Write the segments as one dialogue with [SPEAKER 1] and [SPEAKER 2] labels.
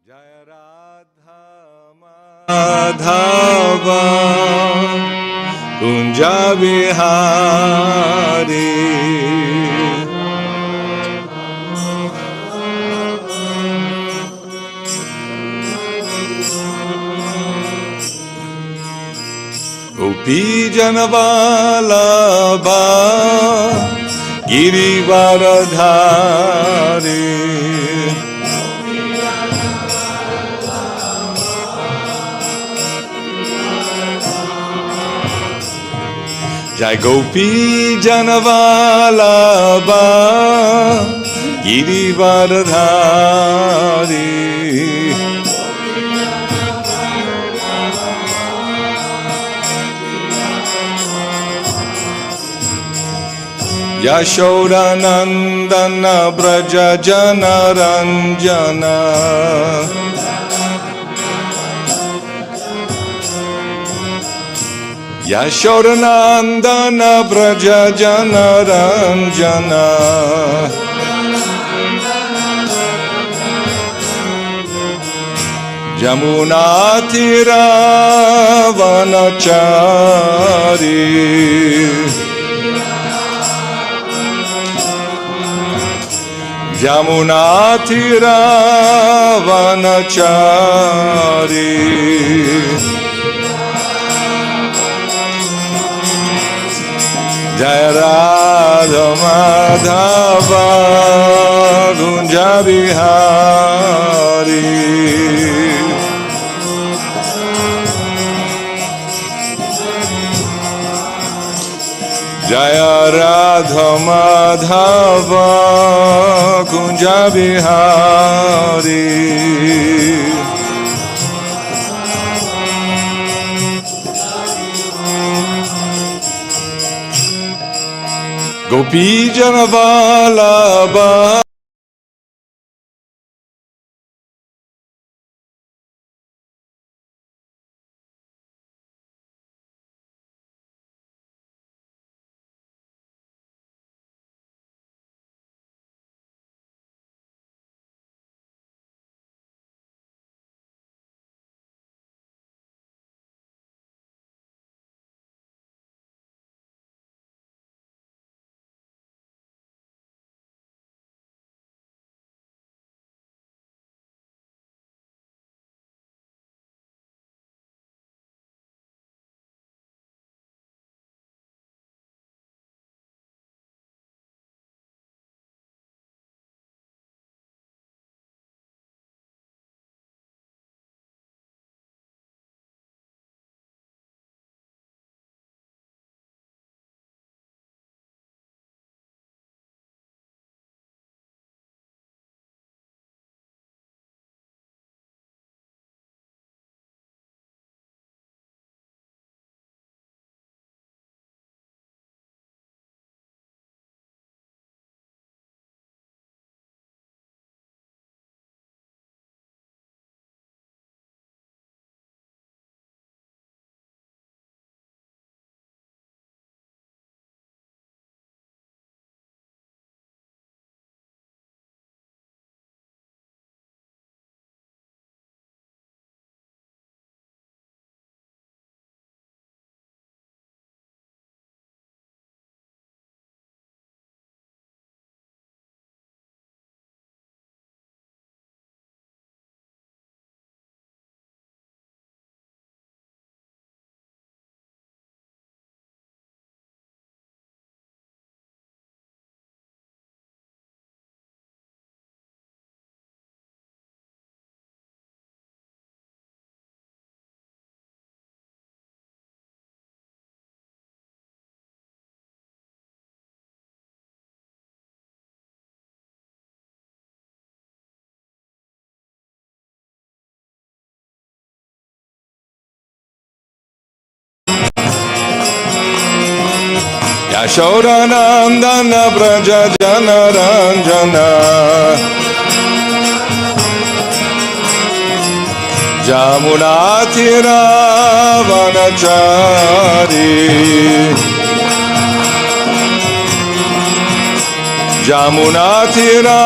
[SPEAKER 1] Jaya Radha Madhava Kunja Bihari Gopi Janavalabha Girivaradhari Jai Gopi Janavalabha Girivaradhari Yashodanandana Braja Jana Ranjana Yashodanandana Braja Jana Ranjana Jamuna Tira Vanachari Jamuna Tira Vanachari Jaya Radha Madhava Gunja Bihari Jaya Radha Madhava Kunja Bihari Gopi Janavalabha Yashodanandana Braja Jana Ranjana Jamuna Tira Vanachari Jamunatira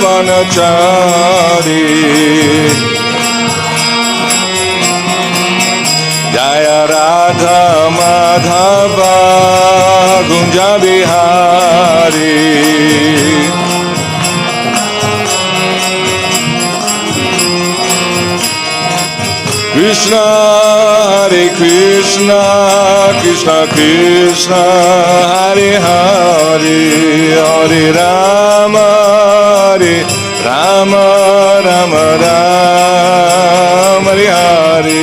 [SPEAKER 1] Vanachari Jaya Radha Madhava Gunja Bihari Krishna Hare Krishna Krishna Krishna Hare Hare Hare Rama Hare Rama Rama Rama Hare Hare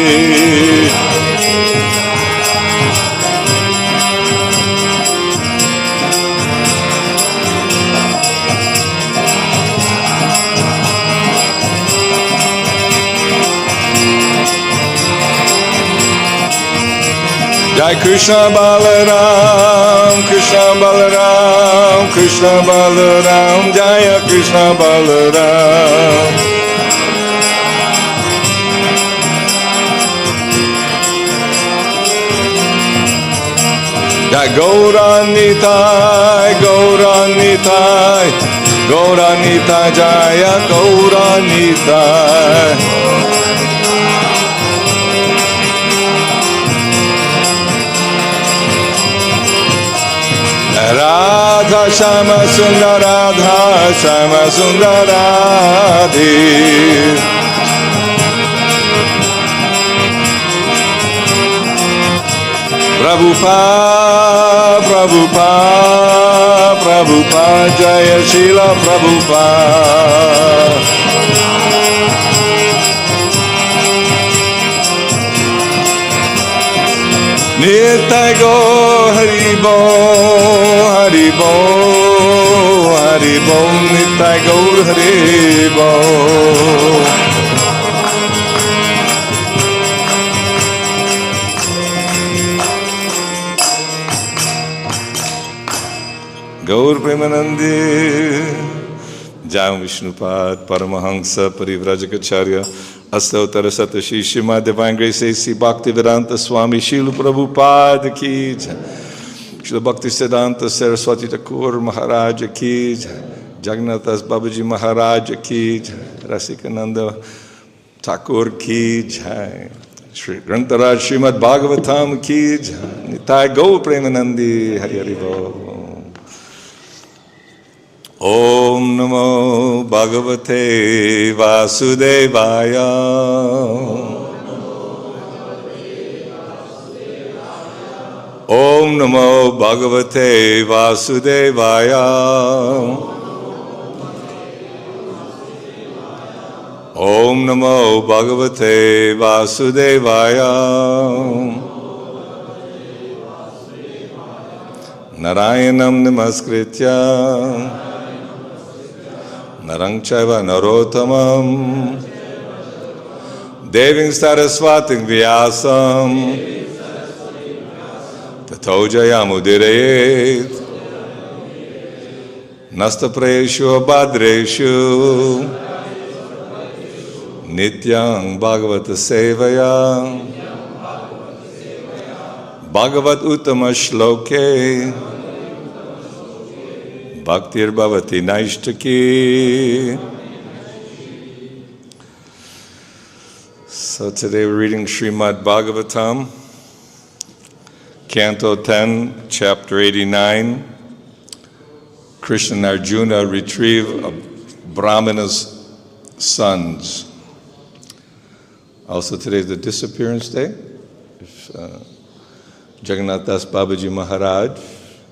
[SPEAKER 1] Jai Krishna Balaram, Krishna Balaram, Krishna Balaram, Jaya Krishna Balaram. Jai Gauranitai, Gauranitai, Gauranitai, Jaya Gauranitai. Radha Shama Sundar Radha Shama Sundar Radhe Prabhupada Prabhupada Prabhupada Jaya Srila Prabhupada Nitai Go Haribo Haribo Haribo Nitai Go Haribo Gaur Premanandi Jai Vishnupad Paramahansa Parivrajacharya Astautara Satashi Srimad Divine Grace A.C. Bhaktivedanta Swami Srila Prabhupada Ki Jai Srila Bhaktisiddhanta Saraswati Thakur Maharaj Ki Jai Jagannath Das Babaji Maharaj Ki Jai Rasikananda Thakur Ki Jai Sri Grantaraj Srimad Bhagavatam Ki Jai Nitai Gaur Premanandi Hari Hari Bol Om Namo Bhagavate Vasudevaya Om Namo Bhagavate Vasudevaya Om Namo Bhagavate Vasudevaya Narayanam Namaskritya Narang Chaiva Narottamam Deving Saraswating Vyasam Tato Jayamudirayet Nastapreshu Abhadreshu Nityang Bhagavata Sevaya Bhagavat Uttama Shloke Bhaktir Bhavati Naishtaki. So today we're reading Srimad Bhagavatam, Canto 10, Chapter 89. Krishna and Arjuna retrieve a Brahmana's sons. Also today is the disappearance day. Jagannath Das Babaji Maharaj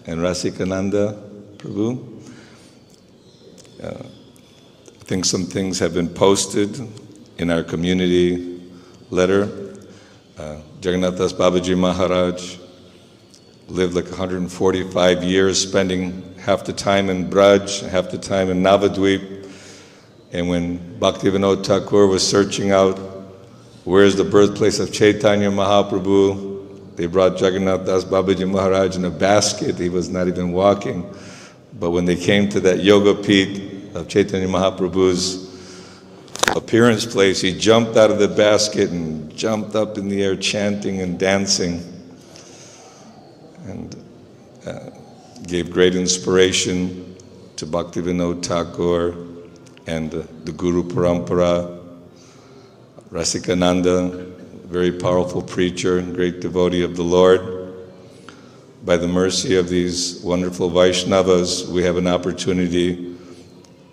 [SPEAKER 1] and Rasikananda Prabhu. I think some things have been posted in our community letter. Jagannath Das Babaji Maharaj lived like 145 years, spending half the time in Braj, half the time in Navadvip. And when Bhaktivinoda Thakur was searching out where's the birthplace of Chaitanya Mahaprabhu, they brought Jagannath Das Babaji Maharaj in a basket. He was not even walking. But when they came to that yoga pit of Chaitanya Mahaprabhu's appearance place, he jumped out of the basket and jumped up in the air chanting and dancing, and gave great inspiration to Bhaktivinoda Thakur and the Guru Parampara, Rasikananda, very powerful preacher and great devotee of the Lord. By the mercy of these wonderful Vaishnavas, we have an opportunity,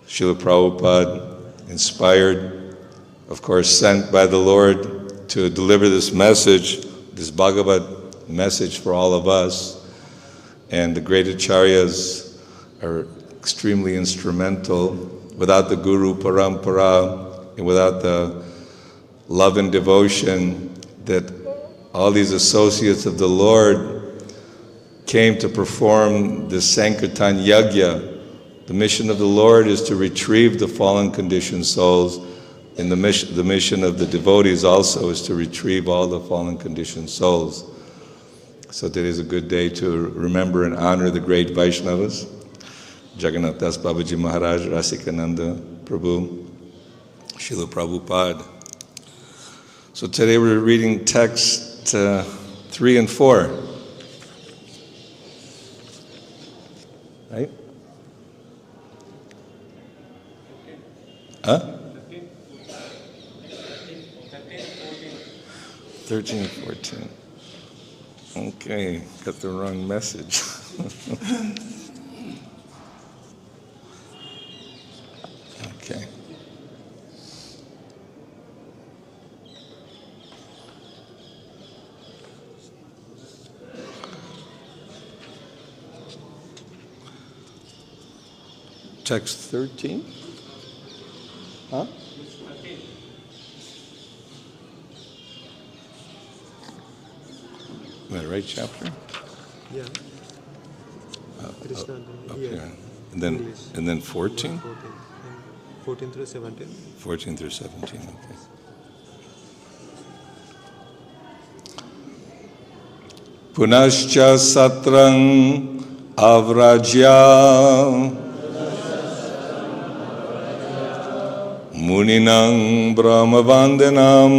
[SPEAKER 1] Srila Prabhupada, inspired, of course sent by the Lord to deliver this message, this Bhagavad message for all of us. And the great acharyas are extremely instrumental. Without the Guru Parampara and without the love and devotion that all these associates of the Lord came to perform the Sankirtan Yajna. The mission of the Lord is to retrieve the fallen conditioned souls, and the mission of the devotees also is to retrieve all the fallen conditioned souls. So today is a good day to remember and honor the great Vaishnavas, Jagannath Das Babaji Maharaj, Rasikananda Prabhu, Srila Prabhupada. So today we're reading text 3 and 4. Right? Huh? 13 and 14. Okay, got the wrong message. Okay. Text 13? Huh? Am I the right chapter?
[SPEAKER 2] Yeah. Krishna.
[SPEAKER 1] Up
[SPEAKER 2] Yeah.
[SPEAKER 1] here. And then 14?
[SPEAKER 2] 14 through 17.
[SPEAKER 1] 14 through 17, okay. Punascha satrang avrajya muninang brahmavandanam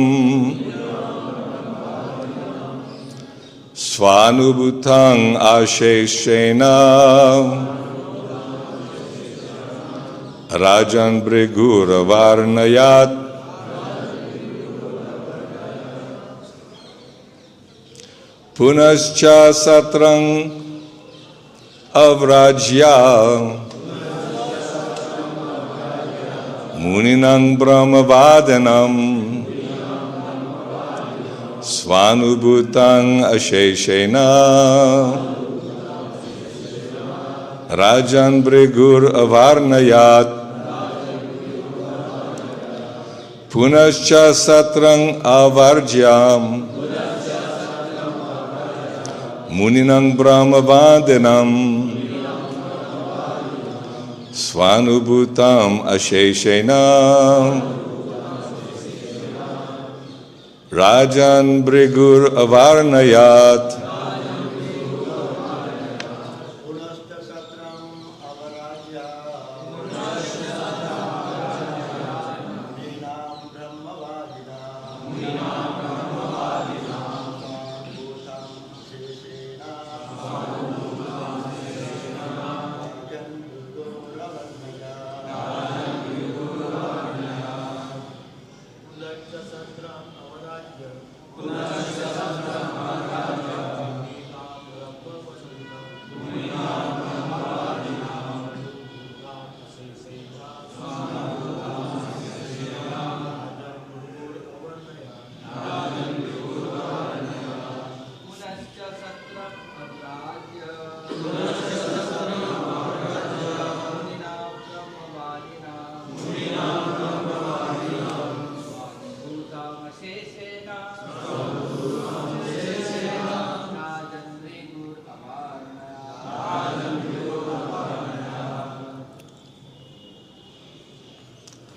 [SPEAKER 1] svanubhutang asheshena Rajan Brigura Varnayat Punascha Satrang Avrajya Muninang Brahmavadanam Svanubhutang Asheshena Rajan Brigur Avarnayat Punascha Satrang Avarjyam Muninang Brahmavandanam Svanubhutam Asheshena Rajan Brigur Avarnayat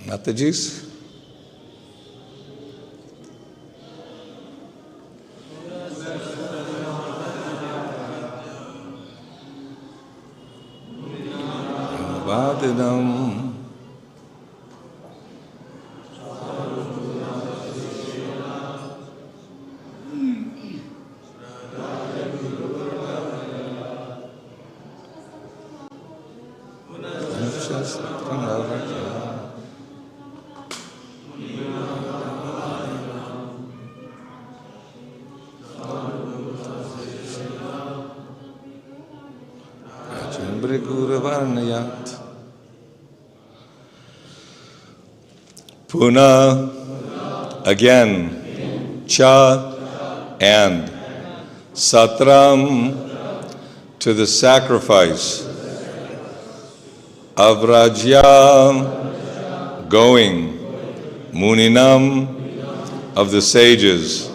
[SPEAKER 1] Mataji's. Vadidam. Briguravarnayat. Puna, again, cha, and, satram, to the sacrifice, avrajya, going, muninam, of the sages,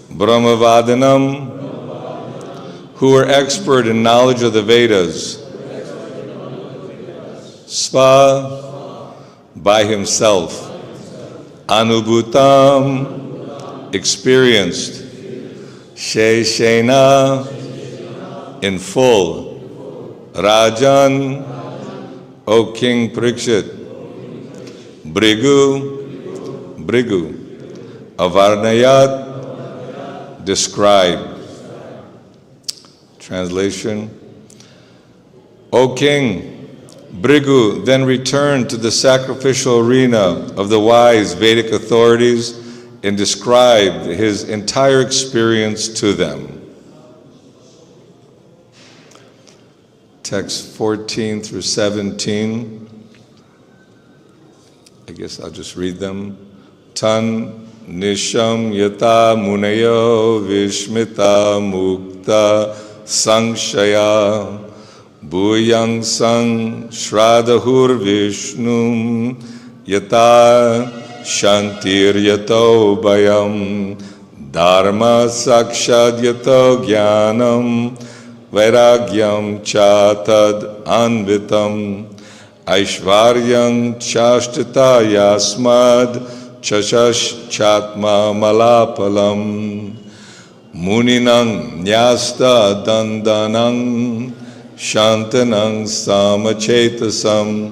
[SPEAKER 1] brahmavadanam, who are expert in knowledge of the Vedas, sva, by himself, anubhutam, experienced, sheshena, in full, rajan, O King Parikshit, brigu, avarnayat, describe. Translation: O King, Brigu then returned to the sacrificial arena of the wise Vedic authorities and described his entire experience to them. Text 14 through 17. I guess I'll just read them. Tan nisham yata munayo vishmita mukta Sangshaya Bhuyang Sang Shradahur Vishnum Yata Shantir Yato Bayam Dharma Sakshad Yato Jnanam Vairagyam Chatad Anvitam Aishvaryam Chashtita Yasmad Chashash Chatma Malapalam Muninang Nyasta Dandanang Shantanang Samachetasam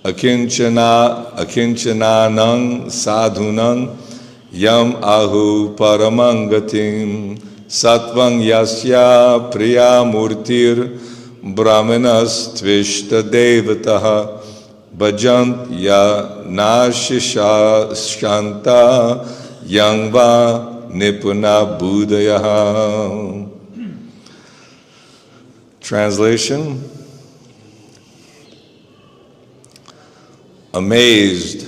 [SPEAKER 1] Akinchananang Sadhunang Yam Ahu Paramangatim Satvang Yasya Priyamurtir Brahmanas Tvishta Devataha Bhajant Ya Nashisha Shanta Yangva Nipuna Buddhayaha. Translation: Amazed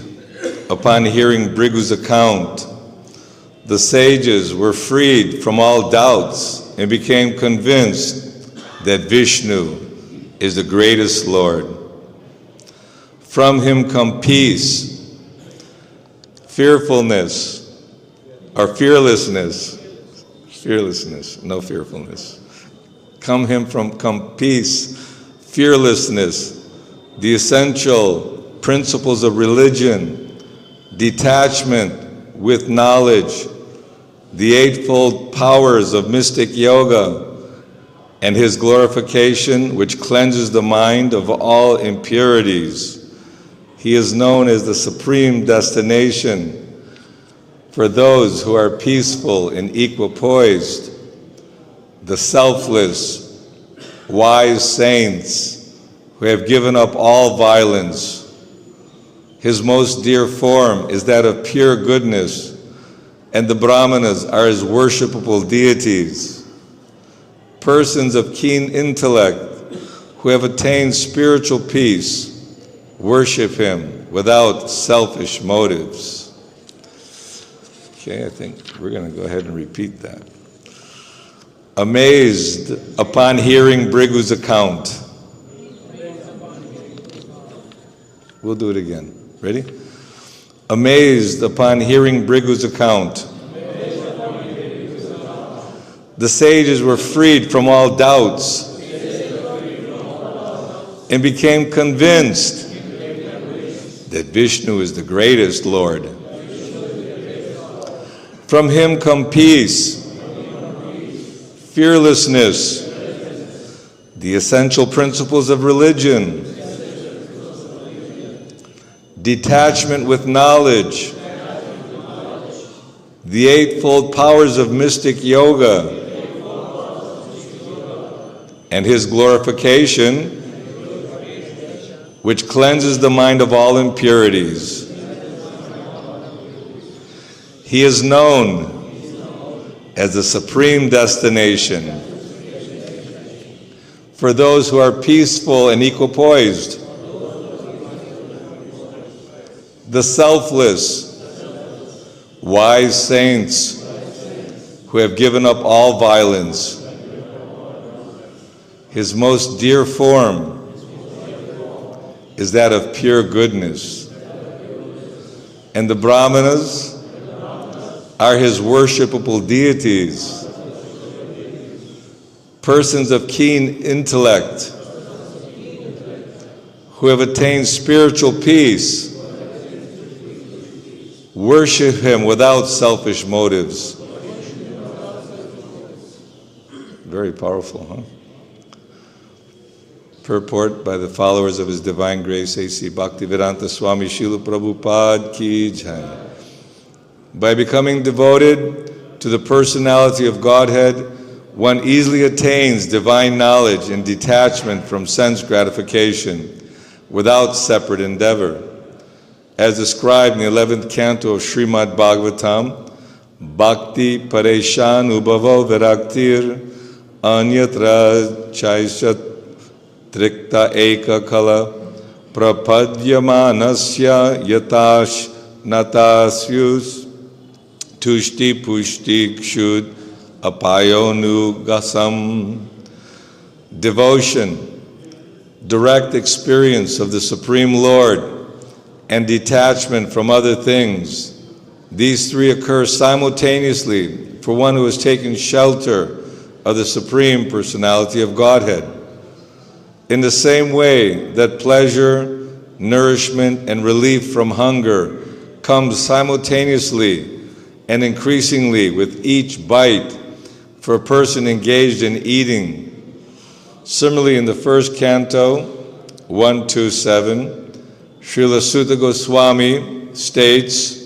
[SPEAKER 1] upon hearing Brigu's account, the sages were freed from all doubts and became convinced that Vishnu is the greatest Lord. From him come peace, fearfulness, or fearlessness, no fearfulness. Come peace, fearlessness, the essential principles of religion, detachment with knowledge, the eightfold powers of mystic yoga, and his glorification, which cleanses the mind of all impurities. He is known as the supreme destination for those who are peaceful and equipoised, the selfless, wise saints who have given up all violence. His most dear form is that of pure goodness, and the Brahmanas are his worshipable deities. Persons of keen intellect who have attained spiritual peace worship him without selfish motives. Okay, I think we're going to go ahead and repeat that. Amazed upon hearing Brigu's account. We'll do it again. Ready? Amazed upon hearing Brigu's account. The sages were freed from all doubts and became convinced that Vishnu is the greatest Lord. From him come peace, fearlessness, the essential principles of religion, detachment with knowledge, the eightfold powers of mystic yoga, and his glorification, which cleanses the mind of all impurities. He is known as the supreme destination for those who are peaceful and equipoised, the selfless, wise saints who have given up all violence. His most dear form is that of pure goodness. And the Brahmanas are his worshipable deities, persons of keen intellect who have attained spiritual peace. Worship him without selfish motives. Very powerful, huh? Purport by the followers of His Divine Grace, A.C. Bhaktivedanta Swami Srila Prabhupada Ki Jai. By becoming devoted to the personality of Godhead, one easily attains divine knowledge and detachment from sense gratification without separate endeavor. As described in the 11th canto of Srimad Bhagavatam, Bhakti Pareshan Ubhavo Viraktir Anyatra Chaishat Trikta Eka Kala Prapadyamanasya Yatash Natasyus Tushti Pushti Kshud Apayonu Gasam. Devotion, direct experience of the Supreme Lord, and detachment from other things. These three occur simultaneously for one who has taken shelter of the Supreme Personality of Godhead. In the same way that pleasure, nourishment, and relief from hunger comes simultaneously and increasingly with each bite for a person engaged in eating. Similarly, in the first canto, 127, Srila Sutta Goswami states,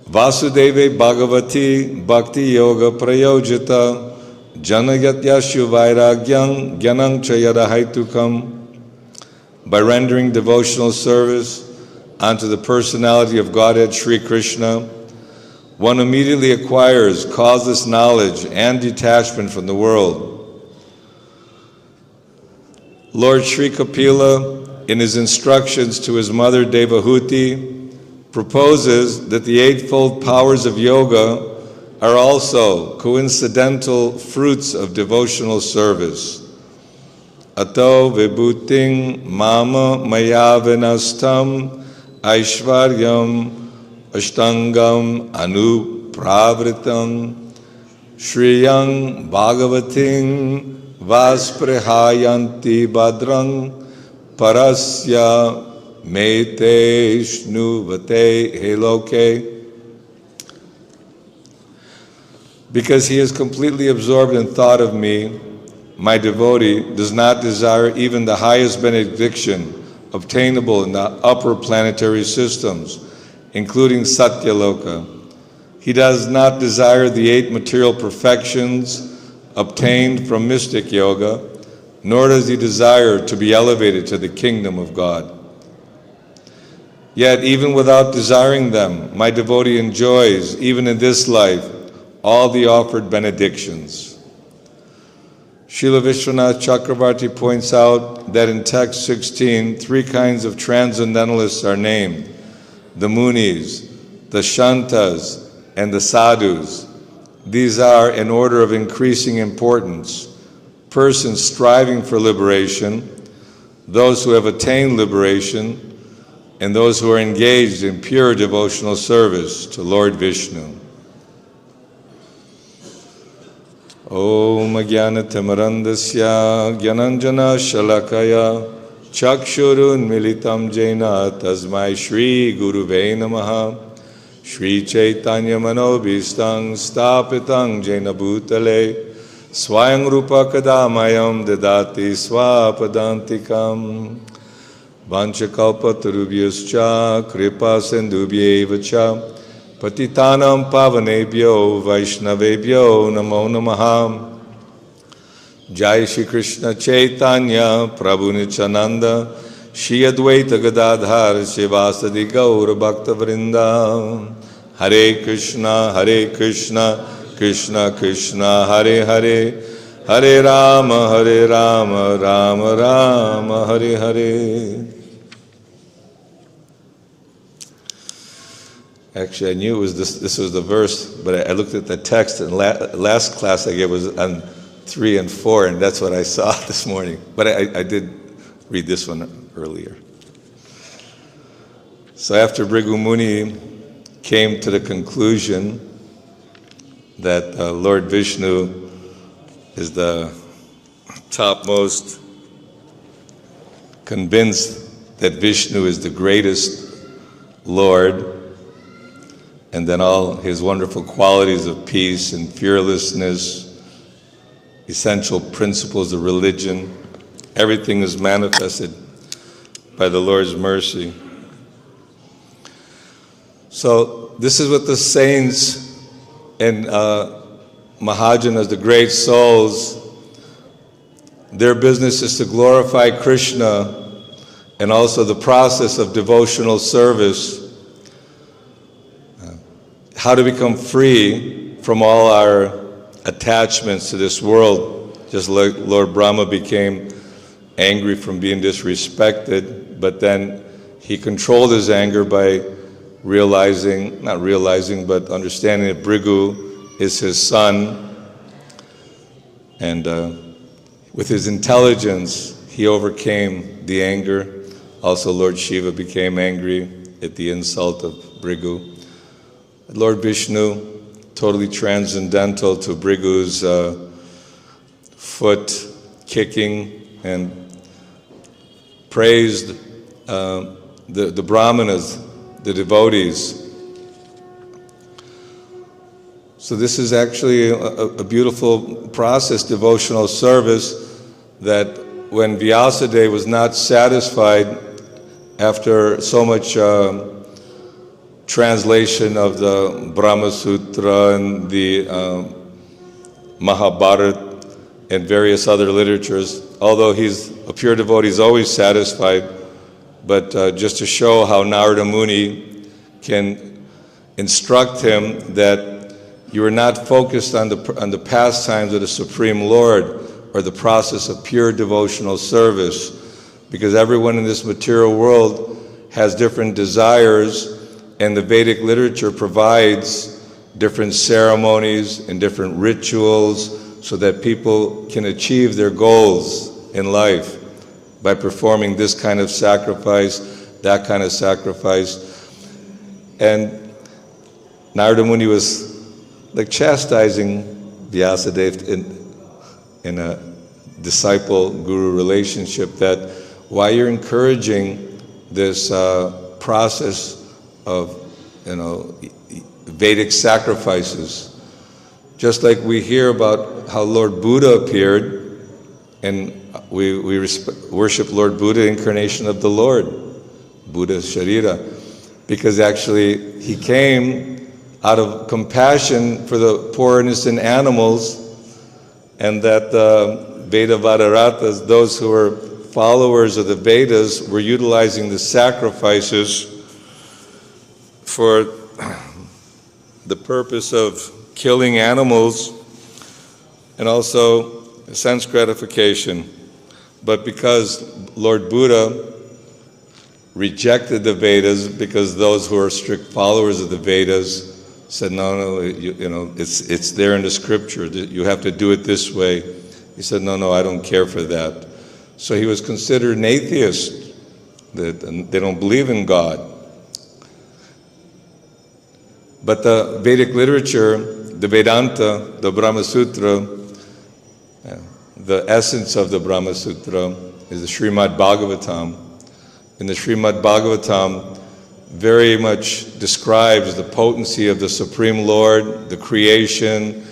[SPEAKER 1] Vasudeve Bhagavati Bhakti Yoga Prayojita Janayatyashu Vairagyam Gyanam Chayadahaitukam. By rendering devotional service unto the personality of Godhead Sri Krishna, one immediately acquires causeless knowledge and detachment from the world. Lord Sri Kapila, in his instructions to his mother Devahuti, proposes that the eightfold powers of yoga are also coincidental fruits of devotional service. Ato vibhuting mama maya vinastam aishvaryam ashtangam anupravritam shriyang bhagavating vasprihayanti badrang parasya mete shnuvate heloke. Because he is completely absorbed in thought of me, my devotee does not desire even the highest benediction obtainable in the upper planetary systems, including Satyaloka. He does not desire the 8 material perfections obtained from mystic yoga, nor does he desire to be elevated to the kingdom of God. Yet, even without desiring them, my devotee enjoys, even in this life, all the offered benedictions. Srila Vishwanath Chakravarti points out that in text 16, 3 kinds of transcendentalists are named: the Munis, the Shantas, and the Sadhus. These are, in order of increasing importance, persons striving for liberation, those who have attained liberation, and those who are engaged in pure devotional service to Lord Vishnu. Om Jnana-timirandasya Jnananjana Shalakaya Chakshurun Militam Jena Tasmai Shri Guruve Namaha Shri Chaitanya Manobhistang Stapitang Jena Bhutale Swayam Rupa Kadamayam Dadati Swapadantikam Vanchakalpatarubhyascha Kripa Sindhubhyevacha Patitanam Pavanebhyo Vaishnavebhyo Namo Namaha. Jai Shri Krishna Chaitanya Prabhu Nityananda Shri Advaita Gadadhar Shivasadi Gaura Bhakta Vrinda. Hare Krishna Krishna Krishna Hare Hare Hare Rama, Rama Rama, Hare Hare. Actually, I knew it was this was the verse, but I looked at the text, and last class I gave was on 3 and 4, and that's what I saw this morning. But I did read this one earlier. So after Bhrigu Muni came to the conclusion that Lord Vishnu is the topmost, convinced that Vishnu is the greatest Lord, and then all his wonderful qualities of peace and fearlessness, essential principles of religion, everything is manifested by the Lord's mercy. So this is what the saints and Mahajanas, the great souls, their business is to glorify Krishna, and also the process of devotional service, how to become free from all our attachments to this world. Just like Lord Brahma became angry from being disrespected, but then he controlled his anger by not realizing, but understanding that Bhrigu is his son. And with his intelligence, he overcame the anger. Also, Lord Shiva became angry at the insult of Bhrigu. Lord Vishnu, totally transcendental to Bhrigu's foot kicking, and praised the Brahmanas, the devotees. So this is actually a beautiful process, devotional service, that when Vyasadeva was not satisfied after so much translation of the Brahma Sutra and the Mahabharata and various other literatures, although he's a pure devotee, he's always satisfied, but just to show how Narada Muni can instruct him that you are not focused on the pastimes of the Supreme Lord or the process of pure devotional service, because everyone in this material world has different desires, and the Vedic literature provides different ceremonies and different rituals so that people can achieve their goals in life by performing this kind of sacrifice, that kind of sacrifice. And Narada Muni was like chastising Vyasadeva in a disciple-guru relationship, that why you're encouraging this process of Vedic sacrifices. Just like we hear about how Lord Buddha appeared, and we worship Lord Buddha, incarnation of the Lord, Buddha Sharira, because actually he came out of compassion for the poor innocent animals, and that the Veda Vadaratas, those who were followers of the Vedas, were utilizing the sacrifices for the purpose of killing animals and also sense gratification. But because Lord Buddha rejected the Vedas, because those who are strict followers of the Vedas said, no, it's there in the scripture, you have to do it this way. He said, no, I don't care for that. So he was considered an atheist, that they don't believe in God. But the Vedic literature, the Vedanta, the Brahma Sutra, the essence of the Brahma Sutra is the Srimad Bhagavatam. And the Srimad Bhagavatam very much describes the potency of the Supreme Lord, the creation,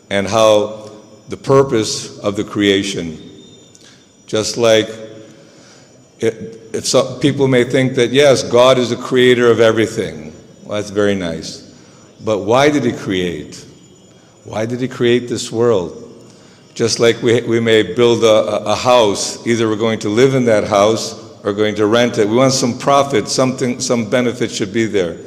[SPEAKER 1] and how the purpose of the creation. Just like if some people may think that, yes, God is the creator of everything. Well, that's very nice. But why did he create? Why did he create this world? Just like we may build a house, either we're going to live in that house or going to rent it. We want some profit, some benefit should be there.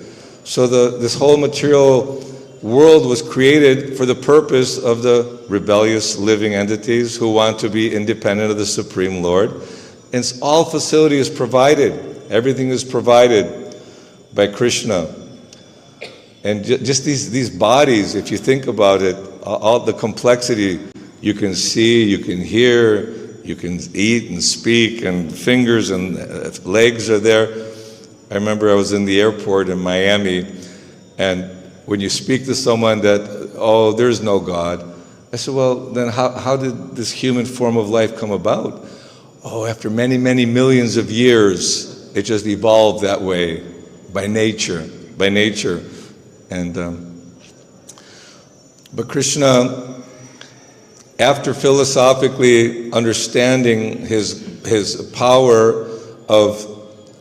[SPEAKER 1] So this whole material world was created for the purpose of the rebellious living entities who want to be independent of the Supreme Lord. And all facility is provided. Everything is provided by Krishna. And just these bodies, if you think about it, all the complexity, you can see, you can hear, you can eat and speak, and fingers and legs are there. I remember I was in the airport in Miami, and when you speak to someone that, oh, there's no God, I said, well, then how did this human form of life come about? Oh, after many, many millions of years, it just evolved that way, by nature. And but Krishna, after philosophically understanding his power of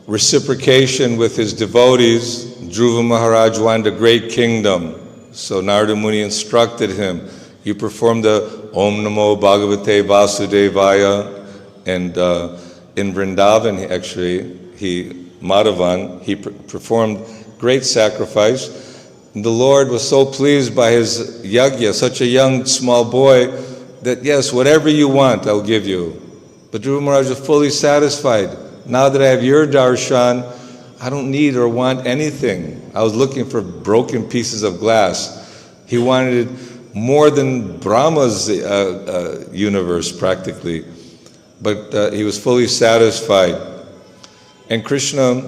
[SPEAKER 1] reciprocation with his devotees, Dhruva Maharaj wanted a great kingdom. So Narada Muni instructed him. He performed the Om Namo Bhagavate Vasudevaya, and in Vrindavan, Madhavan, he performed great sacrifice. And the Lord was so pleased by his yajna, such a young, small boy, that yes, whatever you want, I'll give you. But Dhruva Maharaj was fully satisfied. Now that I have your darshan, I don't need or want anything. I was looking for broken pieces of glass. He wanted more than Brahma's universe, practically. But he was fully satisfied. And Krishna,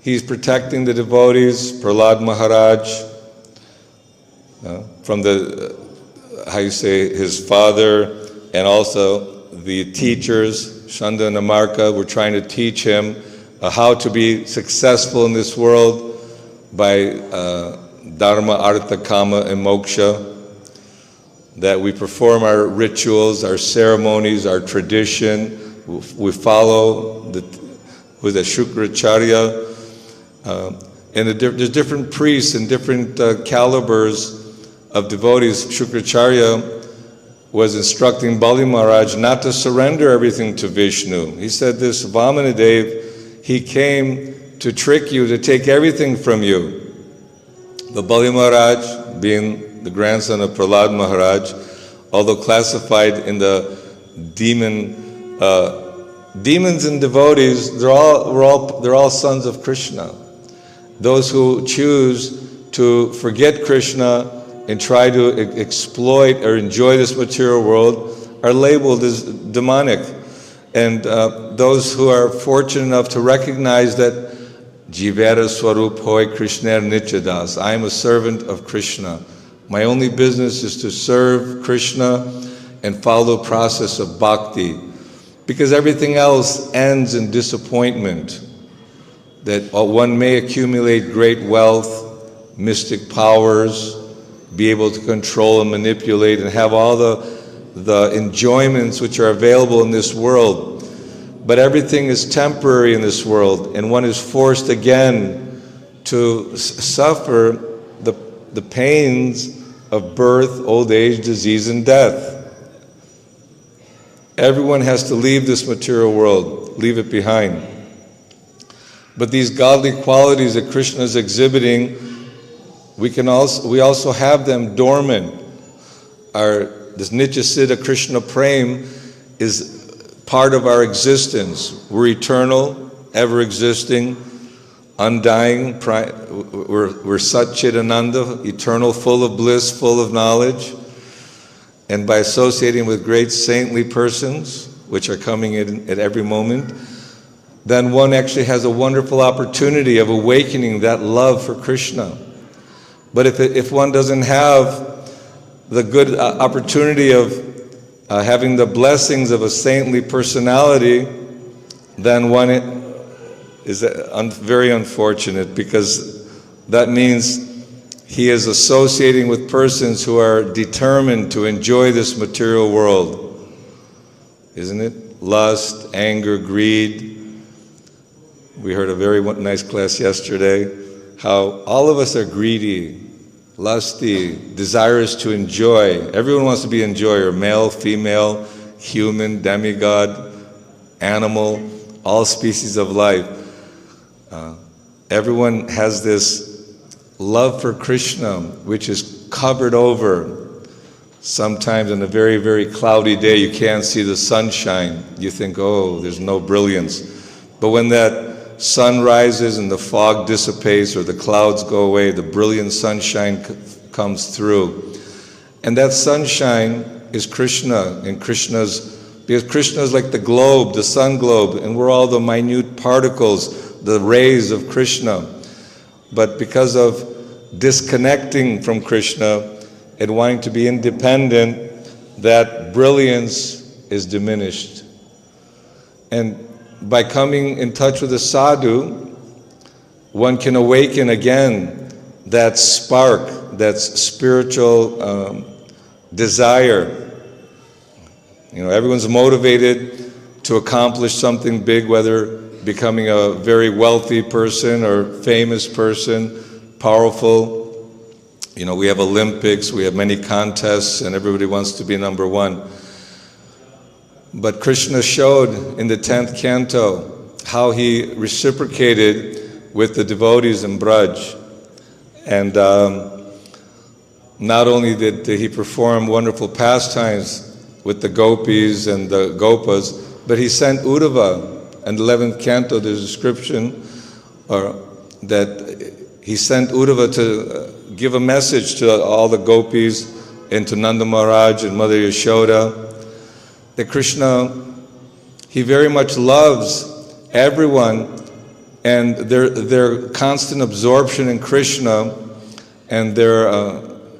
[SPEAKER 1] he's protecting the devotees, Prahlad Maharaj, from his father, and also the teachers, Shanda and Amarka, were trying to teach him how to be successful in this world by Dharma, Artha, Kama, and Moksha. That we perform our rituals, our ceremonies, our tradition. We follow the Shukracharya. And there's different priests and different calibers of devotees. Shukracharya was instructing Bali Maharaj not to surrender everything to Vishnu. He said this, Vamanadev, he came to trick you, to take everything from you. But Bali Maharaj, being the grandson of Prahlad Maharaj, although classified in the demons and devotees, they're all sons of Krishna. Those who choose to forget Krishna and try to exploit or enjoy this material world are labeled as demonic. And those who are fortunate enough to recognize that Jivera Swarup Hoy Krishna Nityadas, I am a servant of Krishna. My only business is to serve Krishna and follow the process of bhakti. Because everything else ends in disappointment. That one may accumulate great wealth, mystic powers, be able to control and manipulate and have all the enjoyments which are available in this world. But everything is temporary in this world, and one is forced again to suffer the pains of birth, old age, disease, and death. Everyone has to leave this material world, leave it behind. But these godly qualities that Krishna is exhibiting, we also have them dormant. This Nitya Siddha Krishna Prem is part of our existence. We're eternal, ever existing, undying. We're Sat Chidananda, eternal, full of bliss, full of knowledge. And by associating with great saintly persons, which are coming in at every moment, then one actually has a wonderful opportunity of awakening that love for Krishna. But if one doesn't have the good opportunity of having the blessings of a saintly personality, then one is very unfortunate, because that means he is associating with persons who are determined to enjoy this material world. Isn't it? Lust, anger, greed. We heard a very nice class yesterday, how all of us are greedy, lusty, desirous to enjoy. Everyone wants to be an enjoyer, male, female, human, demigod, animal, all species of life. Everyone has this love for Krishna, which is covered over. Sometimes on a very, very cloudy day, you can't see the sunshine. You think, oh, there's no brilliance. But when that sun rises and the fog dissipates or the clouds go away, the brilliant sunshine comes through. And that sunshine is Krishna, and because Krishna is like the globe, the sun globe, and we're all the minute particles, the rays of Krishna. But because of disconnecting from Krishna and wanting to be independent, that brilliance is diminished. And by coming in touch with the sadhu, one can awaken again that spark, that spiritual desire. You know, everyone's motivated to accomplish something big, whether becoming a very wealthy person or famous person, powerful. You know, we have Olympics, we have many contests, and everybody wants to be number one. But Krishna showed in the 10th canto how he reciprocated with the devotees in Braj. And not only did he perform wonderful pastimes with the gopis and the gopas, but he sent Uddhava. In the 11th canto, there's a description that he sent Uddhava to give a message to all the gopis and to Nanda Maharaj and Mother Yashoda, that Krishna, he very much loves everyone, and their constant absorption in Krishna, and their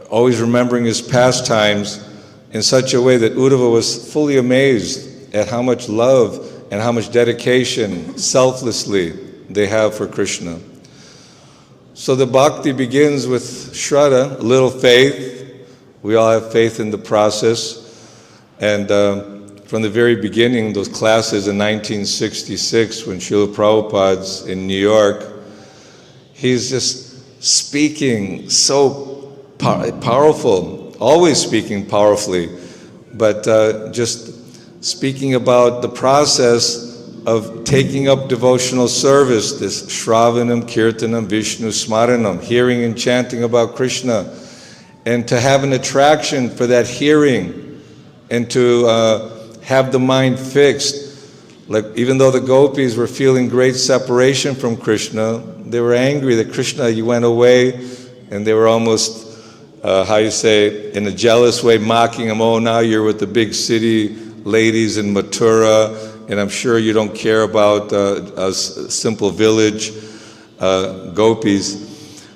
[SPEAKER 1] always remembering his pastimes in such a way that Uddhava was fully amazed at how much love and how much dedication, selflessly, they have for Krishna. So the bhakti begins with shraddha, a little faith. We all have faith in the process. And from the very beginning, those classes in 1966, when Srila Prabhupada's in New York, he's just speaking so powerful, always speaking powerfully, but just speaking about the process of taking up devotional service, this Shravanam, Kirtanam, Vishnu, Smaranam, hearing and chanting about Krishna, and to have an attraction for that hearing, and to have the mind fixed. Like, even though the gopis were feeling great separation from Krishna, they were angry that Krishna, you went away, and they were almost, in a jealous way, mocking him. Oh, now you're with the big city ladies in Mathura, and I'm sure you don't care about us simple village gopis.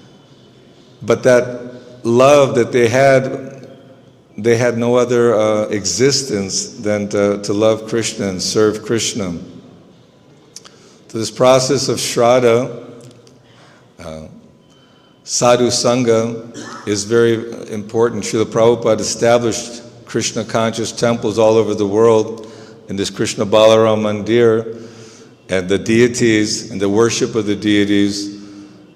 [SPEAKER 1] But that love that they had no other existence than to love Krishna and serve Krishna. So this process of Shraddha, Sadhu Sangha, is very important. Srila Prabhupada established Krishna conscious temples all over the world, in this Krishna Balaram Mandir, and the deities and the worship of the deities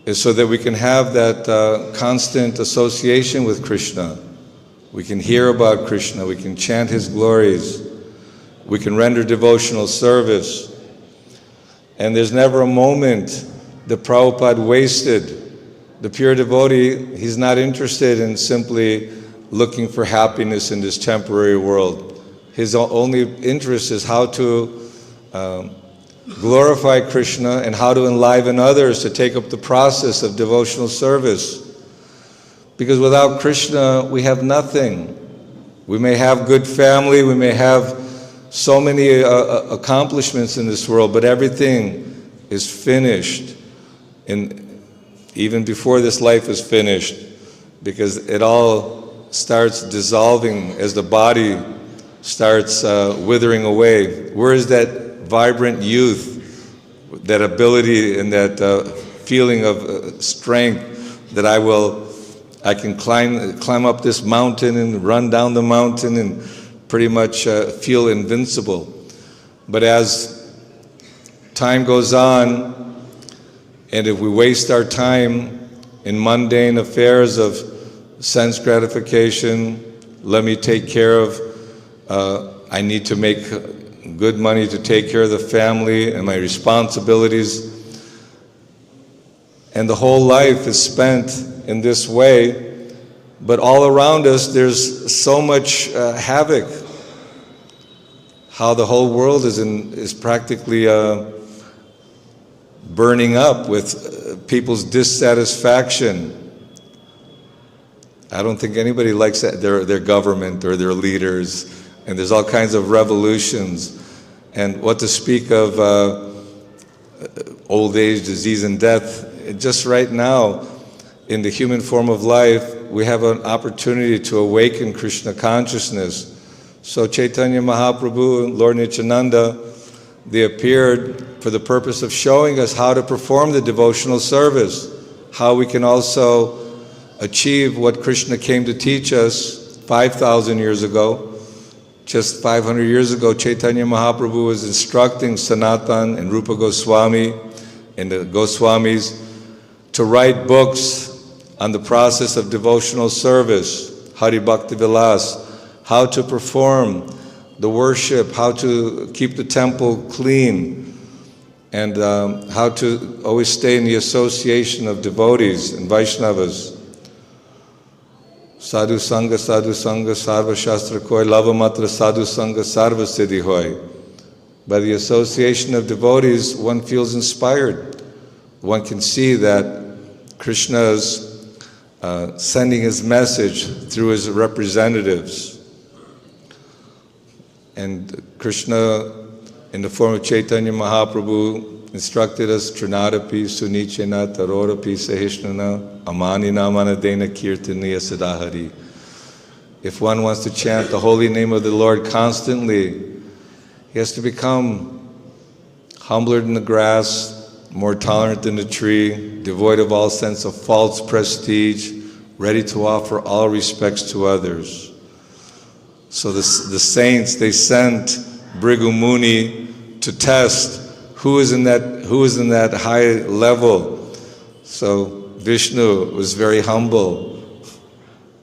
[SPEAKER 1] is so that we can have that constant association with Krishna. We can hear about Krishna, we can chant his glories, we can render devotional service. And there's never a moment that Prabhupada wasted. The pure devotee, he's not interested in simply looking for happiness in this temporary world. His only interest is how to glorify Krishna and how to enliven others to take up the process of devotional service. Because without Krishna, we have nothing. We may have good family, we may have so many accomplishments in this world, but everything is finished, even before this life is finished, because it all starts dissolving as the body starts withering away. Where is that vibrant youth, that ability and that feeling of strength that I can climb up this mountain and run down the mountain and pretty much feel invincible. But as time goes on, and if we waste our time in mundane affairs of sense gratification, let me take care of, I need to make good money to take care of the family and my responsibilities, and the whole life is spent in this way, but all around us there's so much havoc. How the whole world is practically burning up with people's dissatisfaction. I don't think anybody likes their government or their leaders, and there's all kinds of revolutions. And what to speak of old age, disease, and death. Just right now, in the human form of life, we have an opportunity to awaken Krishna consciousness. So Chaitanya Mahaprabhu and Lord Nityananda, they appeared for the purpose of showing us how to perform the devotional service, how we can also achieve what Krishna came to teach us 5,000 years ago. Just 500 years ago, Chaitanya Mahaprabhu was instructing Sanatan and Rupa Goswami and the Goswamis to write books on the process of devotional service, Hari Bhakti Vilas, how to perform the worship, how to keep the temple clean, and how to always stay in the association of devotees and Vaishnavas. Sadhu Sangha, Sarva Shastra Koi, Lava Matra Sadhu Sangha, Sarva Siddhi Hoy. By the association of devotees, one feels inspired. One can see that Krishna is sending his message through his representatives. And Krishna, in the form of Chaitanya Mahaprabhu, instructed us, Trinadapi, Sunichena, Tarorapi, Sahishnana, Amanina, Manadena, Kirtaniya, Siddhahari. If one wants to chant the holy name of the Lord constantly, he has to become humbler than the grass, more tolerant than the tree, devoid of all sense of false prestige, ready to offer all respects to others. So the saints, they sent Bhrigu Muni to test who is in that high level. So Vishnu was very humble,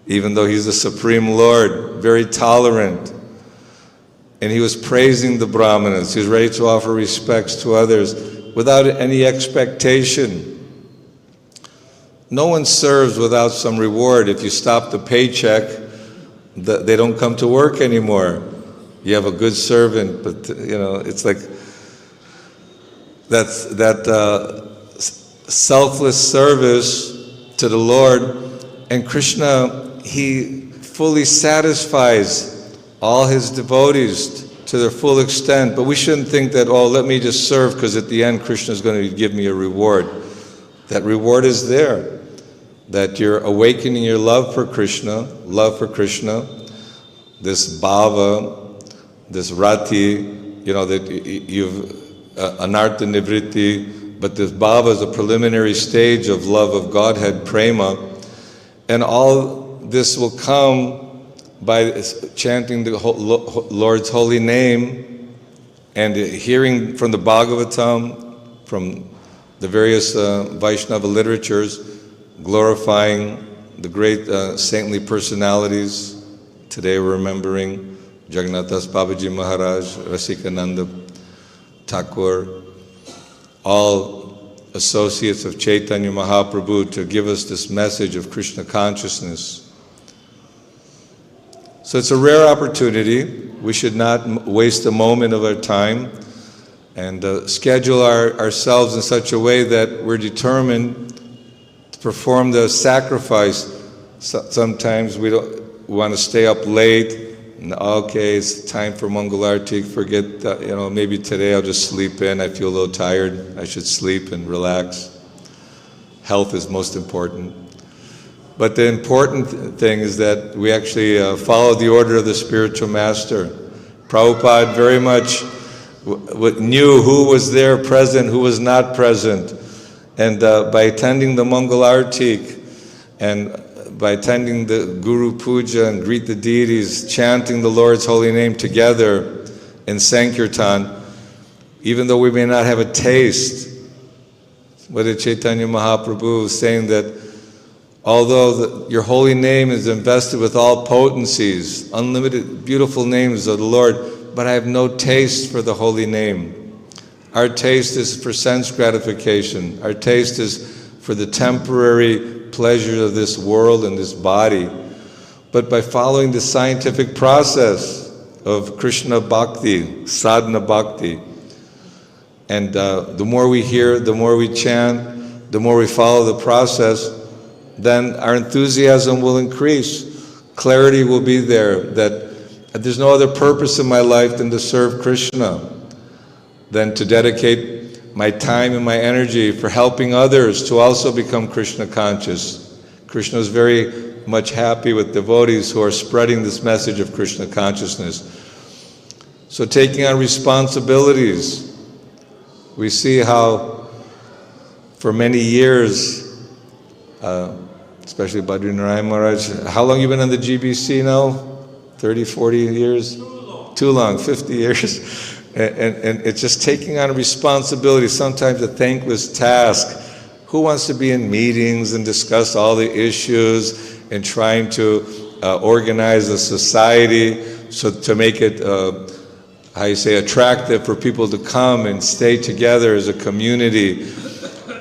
[SPEAKER 1] even though he's the Supreme Lord, very tolerant. And he was praising the Brahmanas. He was ready to offer respects to others without any expectation. No one serves without some reward. If you stop the paycheck, they don't come to work anymore. You have a good servant, but it's like that selfless service to the Lord. And Krishna, he fully satisfies all his devotees to their full extent. But we shouldn't think that, let me just serve because at the end Krishna is going to give me a reward. That reward is there. That you're awakening your love for Krishna, this bhava, this rati, that you've anartha nivritti, but this bhava is a preliminary stage of love of Godhead, prema, and all this will come by chanting the Lord's holy name and hearing from the Bhagavatam, from the various Vaishnava literatures, glorifying the great saintly personalities. Today we're remembering Jagannath Das Babaji Maharaj, Rasikananda Thakur, all associates of Chaitanya Mahaprabhu, to give us this message of Krishna consciousness. So it's a rare opportunity. We should not waste a moment of our time and schedule ourselves in such a way that we're determined to perform the sacrifice. Sometimes we want to stay up late. Okay, it's time for Mangalarti. Forget that, maybe today I'll just sleep in. I feel a little tired. I should sleep and relax. Health is most important. But the important thing is that we actually follow the order of the spiritual master. Prabhupada very much knew who was there present, who was not present. And by attending the Mangalarti and by attending the Guru Puja and greet the deities, chanting the Lord's holy name together in Sankirtan, even though we may not have a taste. What did Chaitanya Mahaprabhu saying that although your holy name is invested with all potencies, unlimited beautiful names of the Lord, but I have no taste for the holy name. Our taste is for sense gratification. Our taste is for the temporary pleasures of this world and this body, but by following the scientific process of Krishna Bhakti, sadhana bhakti. And the more we hear, the more we chant, the more we follow the process, then our enthusiasm will increase. Clarity will be there that there's no other purpose in my life than to serve Krishna, than to dedicate my time and my energy for helping others to also become Krishna conscious. Krishna is very much happy with devotees who are spreading this message of Krishna consciousness. So taking on responsibilities, we see how for many years, especially Badrinarayan Maharaj, how long you been on the GBC now? 30, 40 years? Too long, 50 years. And it's just taking on a responsibility, sometimes a thankless task. Who wants to be in meetings and discuss all the issues and trying to organize a society so to make it, attractive for people to come and stay together as a community,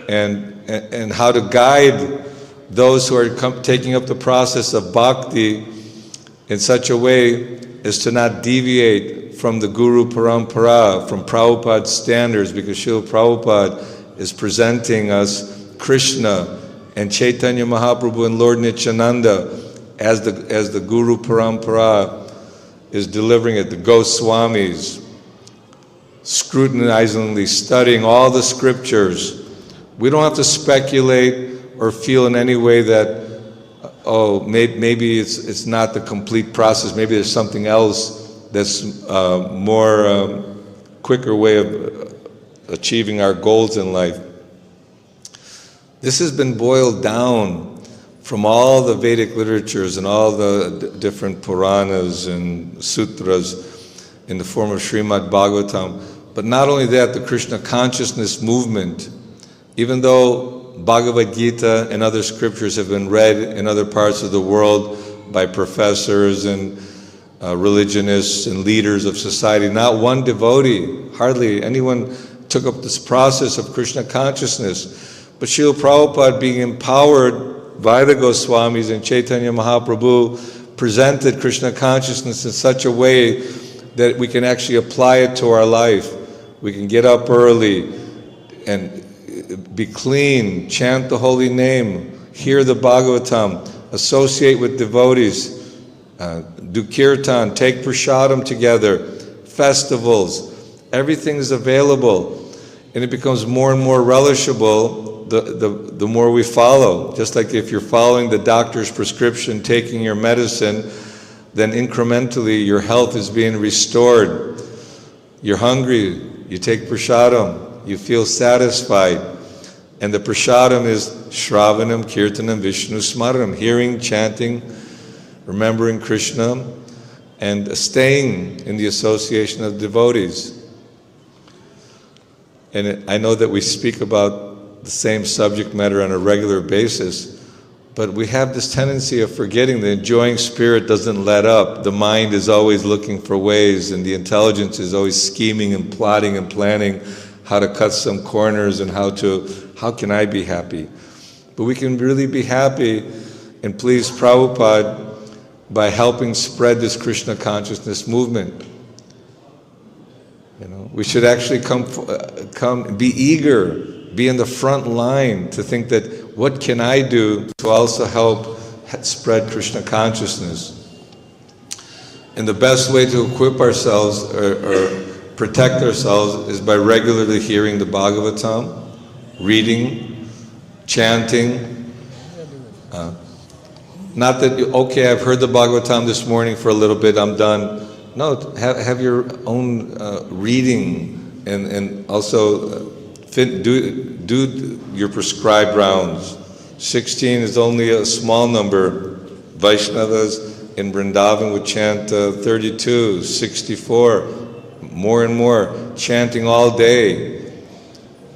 [SPEAKER 1] and how to guide those who are taking up the process of bhakti in such a way as to not deviate from the Guru Parampara, from Prabhupada's standards, because Srila Prabhupada is presenting us Krishna and Chaitanya Mahaprabhu and Lord Nityananda as the Guru Parampara is delivering it. The Goswamis, scrutinizingly studying all the scriptures. We don't have to speculate or feel in any way that, maybe it's not the complete process, maybe there's something else that's more quicker way of achieving our goals in life. This has been boiled down from all the Vedic literatures and all the different Puranas and Sutras in the form of Srimad Bhagavatam. But not only that, the Krishna consciousness movement, even though Bhagavad Gita and other scriptures have been read in other parts of the world by professors and religionists and leaders of society, not one devotee, hardly anyone, took up this process of Krishna consciousness. But Srila Prabhupada, being empowered by the Goswamis and Chaitanya Mahaprabhu, presented Krishna consciousness in such a way that we can actually apply it to our life. We can get up early and be clean, chant the holy name, hear the Bhagavatam, associate with devotees, do kirtan, take prasadam together, festivals. Everything is available, and it becomes more and more relishable the more we follow. Just like if you're following the doctor's prescription, taking your medicine, then incrementally your health is being restored. You're hungry, you take prasadam, you feel satisfied. And the prasadam is Shravanam, Kirtanam, Vishnu Smaranam, hearing, chanting, remembering Krishna, and staying in the association of devotees. And I know that we speak about the same subject matter on a regular basis, but we have this tendency of forgetting the enjoying spirit doesn't let up. The mind is always looking for ways, and the intelligence is always scheming and plotting and planning how to cut some corners and how can I be happy? But we can really be happy and please Prabhupada by helping spread this Krishna consciousness movement. We should actually come, be eager, be in the front line to think that what can I do to also help spread Krishna consciousness? And the best way to equip ourselves or protect ourselves is by regularly hearing the Bhagavatam, reading, chanting. Not that, okay, I've heard the Bhagavatam this morning for a little bit, I'm done. No, have your own reading and also do your prescribed rounds. 16 is only a small number. Vaishnavas in Vrindavan would chant 32, 64, more and more, chanting all day,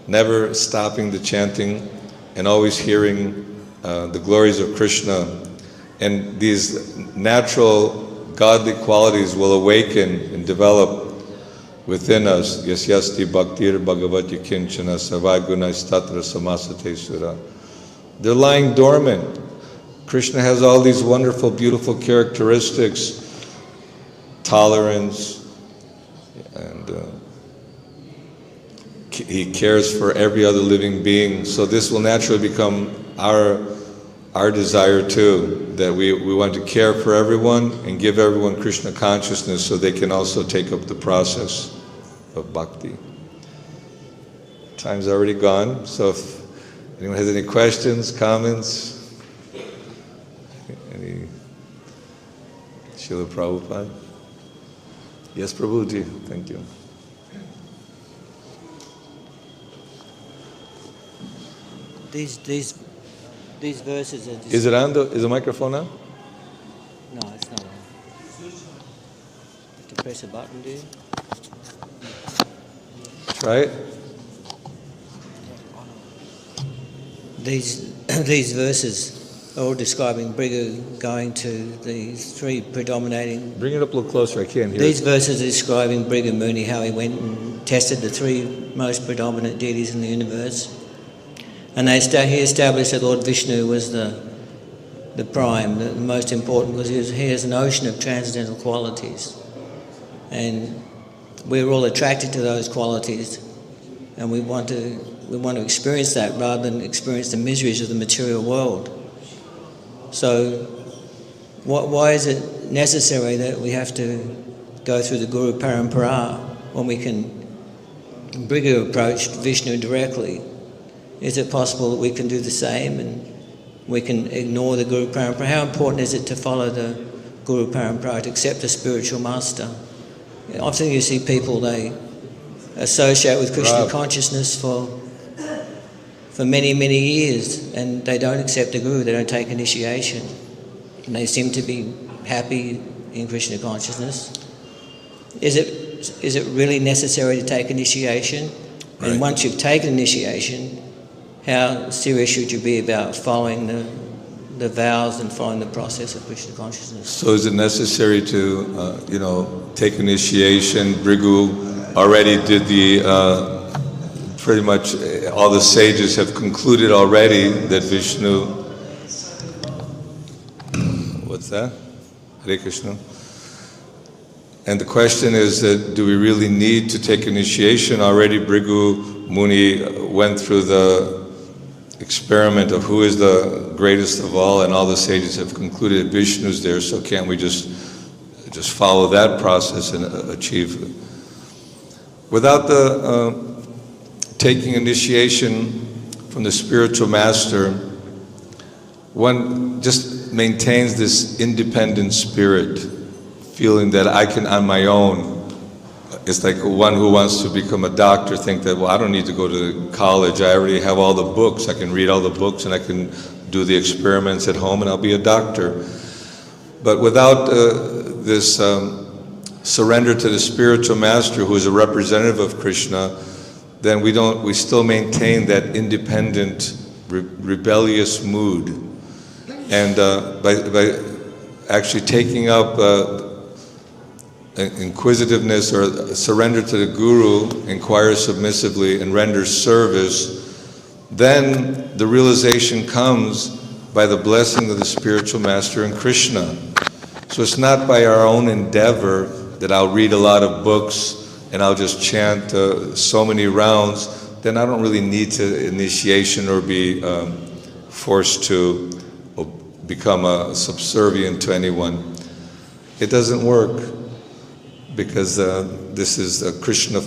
[SPEAKER 1] never stopping the chanting and always hearing the glories of Krishna. And these natural godly qualities will awaken and develop within us. Yasyasti bhaktir bhagavati kinchana savai gunais tatra samasate sura. They're lying dormant. Krishna has all these wonderful, beautiful characteristics, tolerance, and he cares for every other living being. So this will naturally become our desire too, that we want to care for everyone and give everyone Krishna consciousness so they can also take up the process of bhakti. Time's already gone, so if anyone has any questions, comments, any Srila Prabhupada? Yes, Prabhuji, thank you.
[SPEAKER 3] These verses are just...
[SPEAKER 1] Is it on? Is the microphone on?
[SPEAKER 3] No, it's not on. You have to press a button, do you?
[SPEAKER 1] Try it.
[SPEAKER 3] These verses are all describing Brigu going to these three predominating...
[SPEAKER 1] Bring it up a little closer, I can't hear
[SPEAKER 3] These
[SPEAKER 1] it.
[SPEAKER 3] verses are describing Brigu Muni, how he went and tested the three most predominant deities in the universe. And he established that Lord Vishnu was the prime, the most important, because he has an ocean of transcendental qualities. And we're all attracted to those qualities, and we want to experience that rather than experience the miseries of the material world. So why is it necessary that we have to go through the Guru Parampara when we can Brigu approach Vishnu directly? Is it possible that we can do the same and we can ignore the Guru Parampara? How important is it to follow the Guru Parampara, to accept a spiritual master? Often you see people, they associate with Krishna consciousness for many, many years, and they don't accept a guru, they don't take initiation. And they seem to be happy in Krishna consciousness. Is it really necessary to take initiation?
[SPEAKER 1] Right.
[SPEAKER 3] And once you've taken initiation, how serious should you be about following the vows and following the process of Krishna consciousness?
[SPEAKER 1] So is it necessary to, take initiation? Brigu already did pretty much all the sages have concluded already that Vishnu, what's that? Hare Krishna. And the question is that do we really need to take initiation? Already Brigu Muni went through the experiment of who is the greatest of all, and all the sages have concluded that Vishnu's there, so can't we just follow that process and achieve it? Without the taking initiation from the spiritual master, one just maintains this independent spirit, feeling that I can on my own. It's like one who wants to become a doctor think that, well, I don't need to go to college, I already have all the books, I can read all the books and I can do the experiments at home and I'll be a doctor. But without this surrender to the spiritual master, who is a representative of Krishna, then we still maintain that independent, rebellious mood. And by actually taking up inquisitiveness or surrender to the Guru, inquire submissively and render service, then the realization comes by the blessing of the spiritual master and Krishna. So it's not by our own endeavor that I'll read a lot of books and I'll just chant so many rounds, then I don't really need to initiation or be forced to become subservient to anyone. It doesn't work, because this is Krishna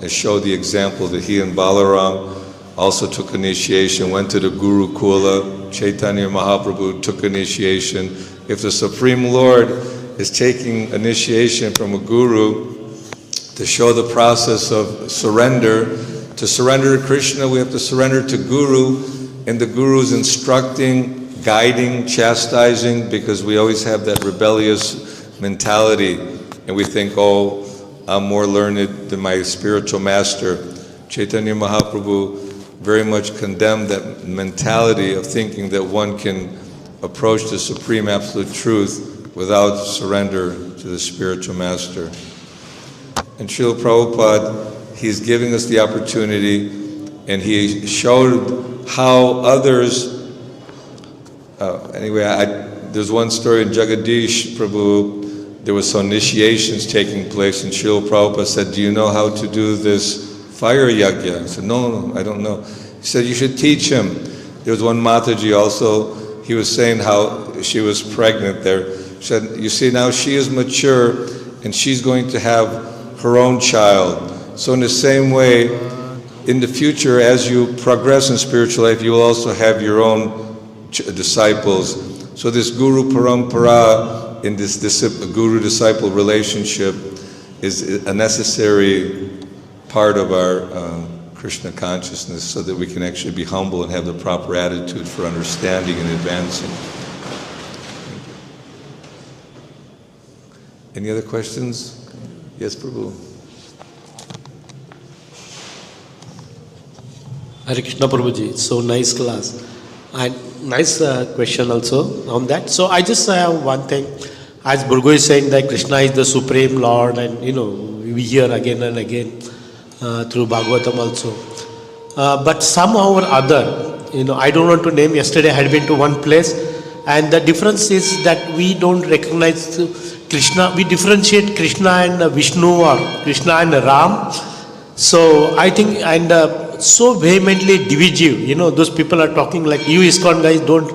[SPEAKER 1] showed the example that he and Balaram also took initiation, went to the Guru Kula. Chaitanya Mahaprabhu took initiation. If the Supreme Lord is taking initiation from a Guru to show the process of surrender, to surrender to Krishna, we have to surrender to Guru, and the Guru is instructing, guiding, chastising, because we always have that rebellious mentality. And we think, oh, I'm more learned than my spiritual master. Chaitanya Mahaprabhu very much condemned that mentality of thinking that one can approach the Supreme Absolute Truth without surrender to the spiritual master. And Srila Prabhupada, he's giving us the opportunity, and he showed how others Anyway, there's one story in Jagadish Prabhu. There was some initiations taking place, and Srila Prabhupada said, "Do you know how to do this fire yajna?" I said, No, I don't know. He said, "You should teach him." There was one Mataji also, he was saying how she was pregnant there. She said, "You see, now she is mature, and she's going to have her own child. So in the same way, in the future, as you progress in spiritual life, you will also have your own disciples. So this Guru Parampara, in this Guru-disciple relationship, is a necessary part of our Krishna consciousness, so that we can actually be humble and have the proper attitude for understanding and advancing." Any other questions? Yes, Prabhu.
[SPEAKER 4] Hare Krishna Prabhuji, so nice class and nice question also on that. So I just have one thing, as Burgu is saying that Krishna is the Supreme Lord, and we hear again and again through Bhagavatam also. But somehow or other, I don't want to name, yesterday I had been to one place, and the difference is that we don't recognize Krishna, we differentiate Krishna and Vishnu or Krishna and Ram. So I think, and so vehemently divisive, those people are talking like you ISKCON guys don't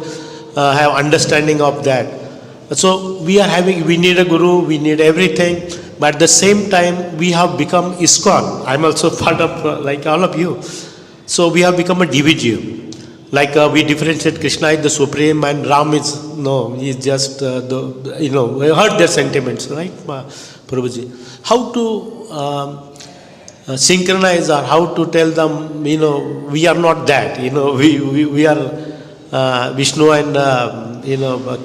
[SPEAKER 4] have understanding of that. So we need a guru, we need everything, but at the same time we have become ISKCON. I'm also part of like all of you. So we have become a divisive. Like we differentiate Krishna is the supreme and Ram is, he's just we heard their sentiments, right, Prabhuji? How to synchronize, or how to tell them, we are not that, we are Vishnu and,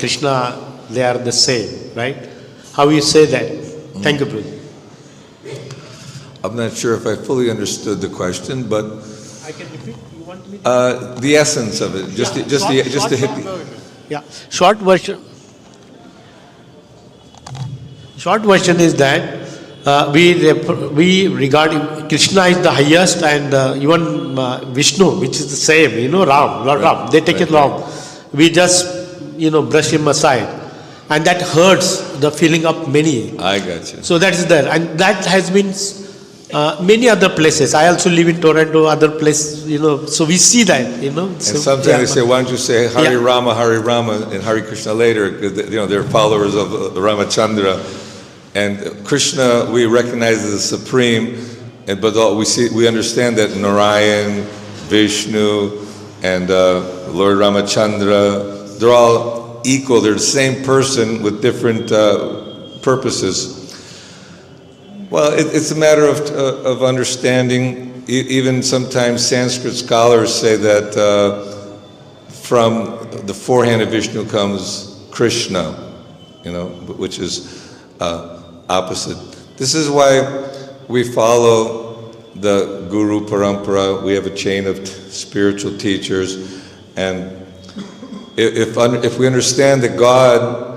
[SPEAKER 4] Krishna, they are the same, right? How you say that? Thank you, Prabhuji.
[SPEAKER 1] I'm not sure if I fully understood the question, but
[SPEAKER 4] I can repeat. You want me to?
[SPEAKER 1] the essence of it, just to hit the...
[SPEAKER 4] Yeah, short version is that we regard Krishna is the highest, and even Vishnu, which is the same, Ram, Lord Ram, they take it wrong. We just, brush him aside, and that hurts the feeling of many.
[SPEAKER 1] I got you.
[SPEAKER 4] So that is there, and that has been many other places. I also live in Toronto, other places, so we see that,
[SPEAKER 1] And
[SPEAKER 4] So,
[SPEAKER 1] sometimes they say, why don't you say Hare Rama, and Hare Krishna later, because they're followers of Ramachandra. And Krishna we recognize as the supreme, but we understand that Narayan, Vishnu, and Lord Ramachandra, they're all equal. They're the same person with different purposes. Well, it's a matter of understanding. Even sometimes Sanskrit scholars say that from the forehand of Vishnu comes Krishna, which is opposite. This is why we follow the Guru Parampara. We have a chain of spiritual teachers, and if we understand that God,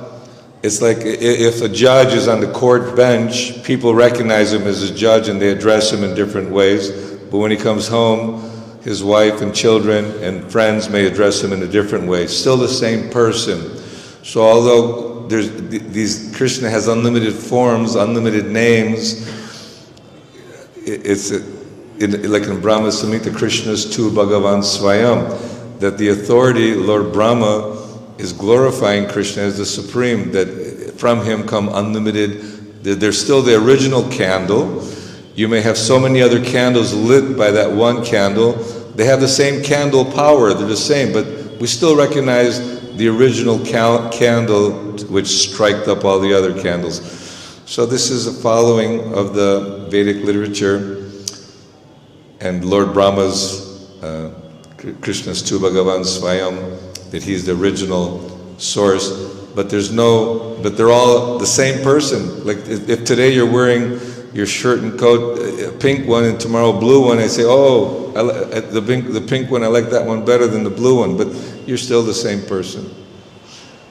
[SPEAKER 1] it's like if a judge is on the court bench, people recognize him as a judge and they address him in different ways. But when he comes home, his wife and children and friends may address him in a different way. Still the same person. So although Krishna has unlimited forms, unlimited names, it's like in Brahma Samhita, Krishna's tu Bhagavan Swayam, that the authority, Lord Brahma, is glorifying Krishna as the supreme, that from him come unlimited, there's still the original candle. You may have so many other candles lit by that one candle. They have the same candle power, they're the same, but we still recognize the original candle which striked up all the other candles. So this is a following of the Vedic literature and Lord Brahma's, Krishna's tu Bhagavan Swayam, that he's the original source, but they're all the same person. Like if today you're wearing your shirt and coat, a pink one, and tomorrow a blue one, I say, oh, the pink one, I like that one better than the blue one, but you're still the same person.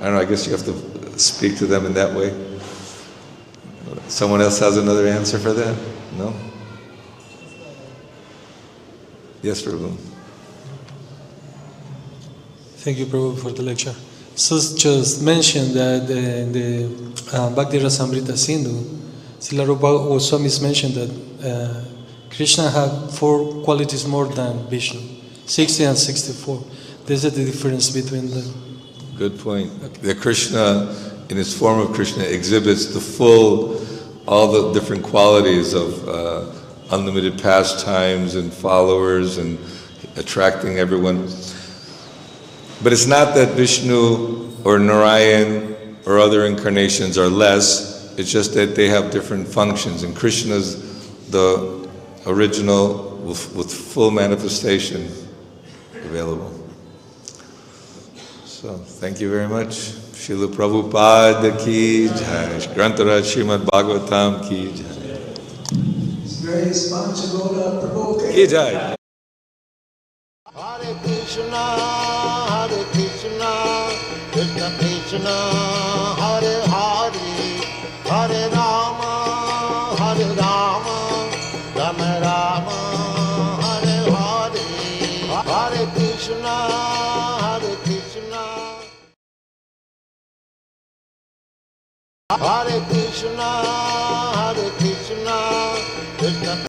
[SPEAKER 1] I don't know, I guess you have to speak to them in that way. Someone else has another answer for that? No? Yes, Prabhu.
[SPEAKER 2] Thank you, Prabhu, for the lecture.
[SPEAKER 5] such as mentioned that in the Bhakti Rasamrita Sindhu, Srila Rupa Goswami mentioned that Krishna had 4 qualities more than Vishnu, 60 and 64. This is the difference between them.
[SPEAKER 1] Good point. The Krishna, in his form of Krishna, exhibits all the different qualities of unlimited pastimes and followers and attracting everyone. But it's not that Vishnu or Narayan or other incarnations are less, it's just that they have different functions, and Krishna's the original with full manifestation available. So, thank you very much. Srila Prabhupada ki jai. Grantaraj Srimad Bhagavatam ki jai.
[SPEAKER 6] Grace Panch Gauda Prabhu
[SPEAKER 1] Ki jai.
[SPEAKER 7] Hare Krishna, Krishna Krishna, Hare Hare, Hare Rama, Rama Rama, Hare Hare, Hare Krishna, Hare Krishna.